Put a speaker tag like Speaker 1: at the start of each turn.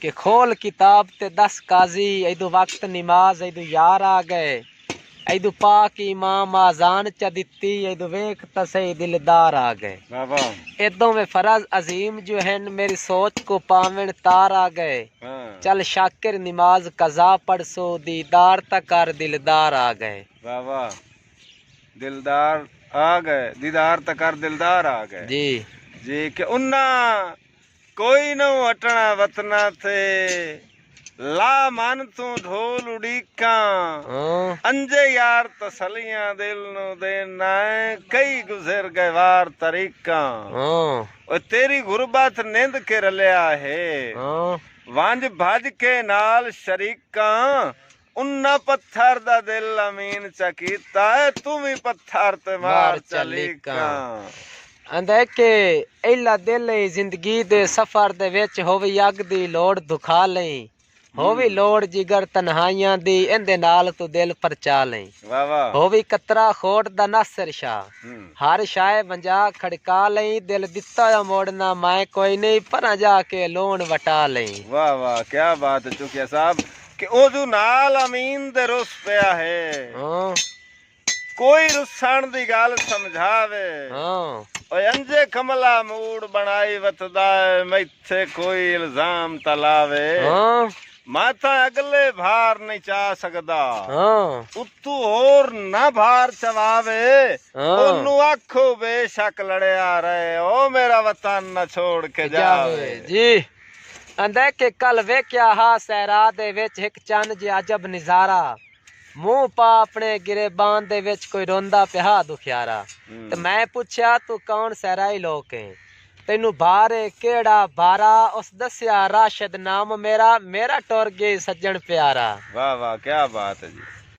Speaker 1: कि खोल किताब ते दस काजी ऐदू वक्त नमाज ऐदू यार आ गए ऐदू पाक इमाम आजान च दिती ऐदू वेख तसई दिलदार आ गए
Speaker 2: बाबा
Speaker 1: एदों में फरज अजीम जो हैं मेरी सोच को पावन तार आ गए चल शाकिर नमाज कज़ा पढ़ सो दीदार तकर दिलदार आ गए
Speaker 2: बाबा दिलदार आ गए दीदार तकर दिलदार आ गए जी कि उन्ना कोई न हटना वतना थे ला मन तू ढोल उड़ीका अंजे यार तसलियां दिल नु देना कई गुजर गए वार तरीका और तेरी गुरबत निंद के रलिया है वंज भज के नाल शरीका उन्ना पत्थर दा दिल अमीन चकीता है तू भी पत्थर ते मार चलीका
Speaker 1: अंदे के एला दिल जिंदगी दे सफर दे विच होवे अग दी लोड़ दुखा लई होवे लोड़ जिगर तन्हाइयां दी इंदे नाल तू दिल परचा लई होवे कतरा खोट दा नासर शाह हर शाय वंजा खड़का लई दिल दिता या मोड़ना मैं कोई नहीं परा जाके लोन वटा लई
Speaker 2: वाह वाह क्या बात है चुकिया साहब कि ओदू नाल अमीन दे रुस पिया है कोई रुसन दी गल समझावे ओए अंजे कमला मूड बनाई वतदा मैथे कोई इल्जाम तलावे माता अगले भार नहीं चा सकदा उतू और ना भार चवावे ओनू आखो बेशक लड़या रहे ओ मेरा वतन न छोड़ के जावे
Speaker 1: जी अंदे के कल वेख्या हा सहरा दे विच एक चंद जे अजब नजारा मुंह पा अपने गिरेबान दे विच कोई रोंदा पिया दुखियारा ते मैं पूछया तू कौन सहराई लोक है तेनू बारे केड़ा बारा उस दस्या राशिद नाम मेरा मेरा टुर गई सज्जन प्यारा
Speaker 2: वाह वाह क्या बात है जी।